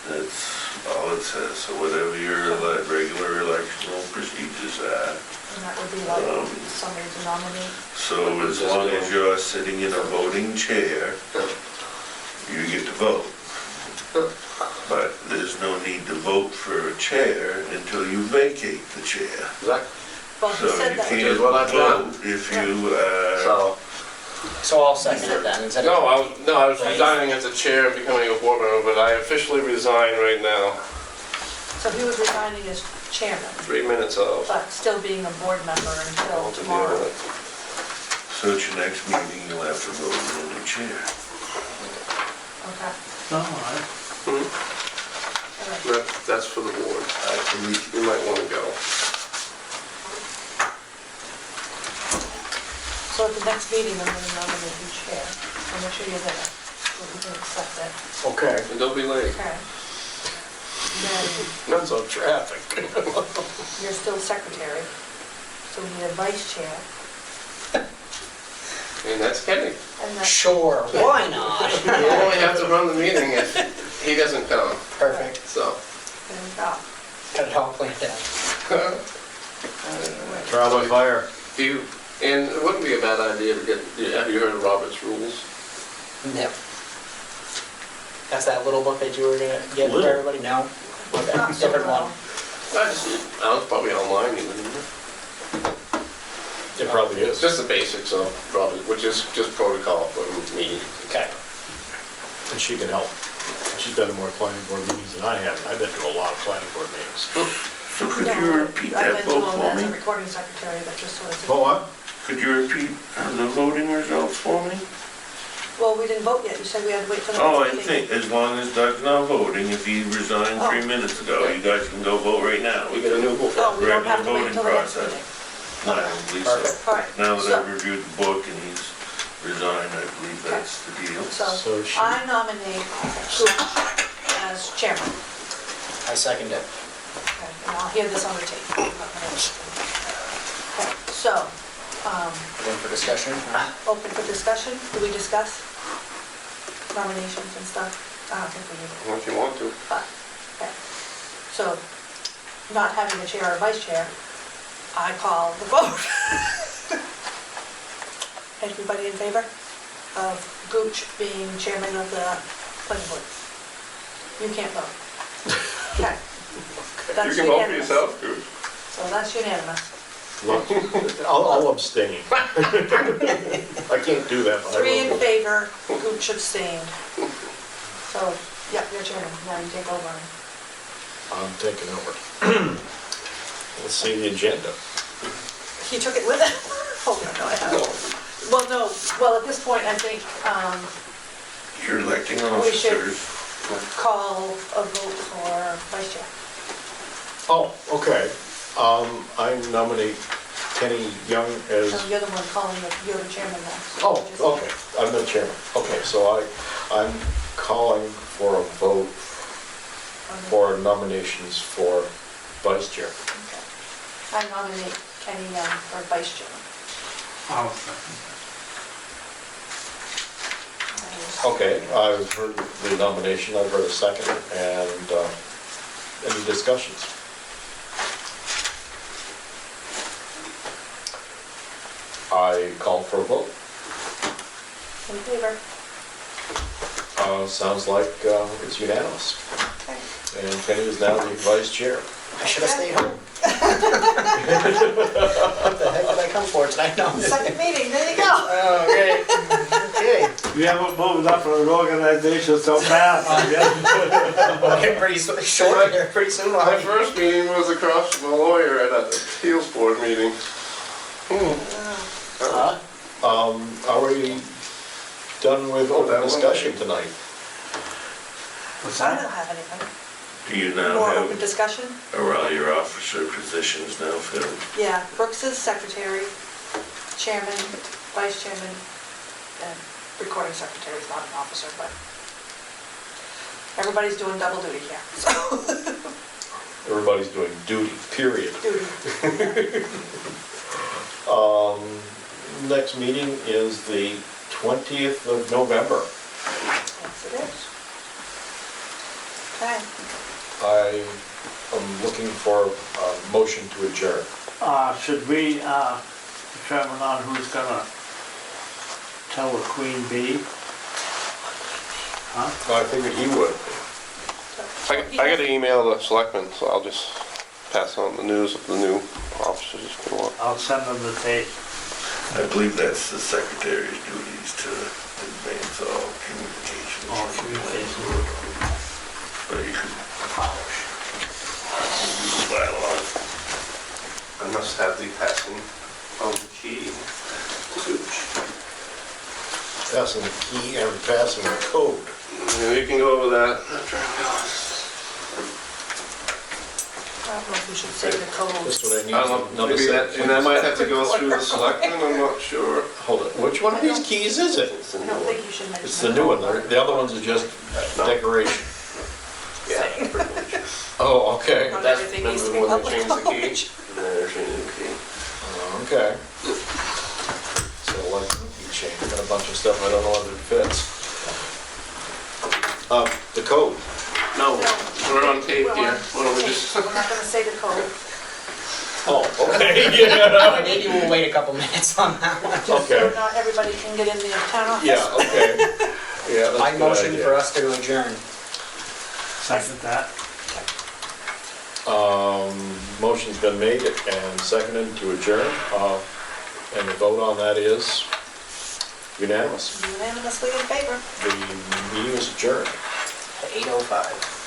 That's all it says, so whatever your regular electional procedures are. And that would be like somebody to nominate. So as long as you're sitting in a voting chair, you get to vote. But there's no need to vote for a chair until you vacate the chair. Exactly. Well, So he said you that. can't what I've done. vote if you, So, So I'll second it then, instead of... no, I was resigning as a chair and becoming a board member, but I officially resign right now. So he was resigning as chairman, 3 minutes of. but still being a board member until to deal tomorrow. with it. so at your next meeting, you'll have to vote on a new chair. Okay, No, I, Hmm? all right. That's for the board. I believe. You might want to go. So at the next meeting, I'm gonna nominate you chair. I'll make sure you're there, so we can accept it. Okay. And don't be late. Okay. Then Depends on traffic. you're still secretary, so we need a vice chair. And that's Kenny. And that's Sure, why not? You only have to run the meeting if he doesn't come, Perfect, so. there we go. got it all planned out. Trial by fire. Do you, and it wouldn't be a bad idea to get, have you heard of Robert's Rules? No. That's that little book that you were gonna get for Little? everybody? No? Okay, Not so different well. one. It's probably online even, isn't it? It probably It's is. just the basics of Robert, which is just protocol for me. Okay. And she can help. She's been to more planning board meetings than I have. I've been to a lot of planning board meetings. So could No, you repeat I've that been vote to for him as a me? recording secretary, but just so it's. Oh, what? Could you repeat the voting results for me? Well, we didn't vote yet, you said we had to wait for the Oh, I next meeting. think, as long as Doug's not voting, if he resigned Oh. 3 minutes ago, you guys can go vote right now. We get a new book. Oh, we don't have to regular wait until the next voting meeting. I believe so. Perfect. All right. Now that so- I've reviewed the book and he's resigned, I believe that's the deal. So So she- I nominate Gooch as chairman. I second it. Okay, and I'll hear this on the tape. Okay, so, Open for discussion? open for discussion, do we discuss nominations and stuff? I don't think we need If you want to. to, but, okay. So, not having a chair or vice chair, I call the vote. Everybody in favor of Gooch being chairman of the planning board? You can't vote. Okay. You That's can vote for unanimous. yourself, Goose. So that's unanimous. I'll abstain. I can't do that, but I 3 in will. favor, Gooch abstained. So, yeah, you're chairman, now you take over. I'm taking over. Let's see the agenda. He took it with him? Oh, no, I haven't. Well, no, well, at this point, I think, You're electing we should officers. call a vote for vice chair. Oh, okay. I nominate Kenny Young as, So you're the one calling, you're the chairman now. so oh, just- okay, I'm the chairman. Okay, so I'm calling for a vote for nominations for vice chair. Okay. I nominate Kenny Young for vice chairman. I'll second Okay, I've heard the nomination, I've heard a second, and any discussions? I call for a vote. In favor? Sounds like it's unanimous. Okay. And Kenny is now the vice chair. I should have stayed home. What the heck did I come for tonight? No. Second meeting, there you go. Oh, okay. Okay. it. We haven't moved up in an organization so fast. Getting pretty short here, pretty soon. My first meeting was across from a lawyer at a appeals board meeting. Huh? Are we done with That open one. discussion tonight? What's I that? don't have anything. Do you now More open have, discussion? are all your officer positions now filled? Yeah, Brooks is secretary, chairman, vice chairman, and recording secretary is not an officer, but everybody's doing double duty here, so, Everybody's doing duty, period. duty. Next meeting is the 20th of November. Yes, it is. Okay, I am looking for a motion to adjourn. Should we determine on who's gonna tell the queen bee? Huh? I figured he would. so. I got to email the selectmen, so I'll just pass on the news of the new officers if they want. I'll send them the tape. I believe that's the secretary's duties to advance all communications. All communication. But you could file on. I must have the passing on the key. Passing the key and passing the code. Yeah, we can go over that after I'm gone. I don't know if we should say the code. That's what I need. I don't know, maybe that, and that might have to go through the selectmen, I'm not sure. Hold it, which one of these keys is it? I don't think you should mention. It's the new one, the other ones are just decoration. Yeah, pretty much. Oh, okay, Not That's everything needs to when be they changed the public key. knowledge. There's your new key. okay. So like keychain, got a bunch of stuff, I don't know whether it fits. The code. No, we're on tape We're here. on Why don't we tape. just? We're not gonna say the code. Oh, okay, yeah. Maybe we'll wait a couple minutes on that one. So Okay, not everybody can get in the town office. yeah, okay. Yeah, that's My a good motion idea. for us to adjourn. Second that. Motion's been made and seconded to adjourn, and the vote on that is unanimous. Unanimously in favor. The meeting is adjourned. 8:05.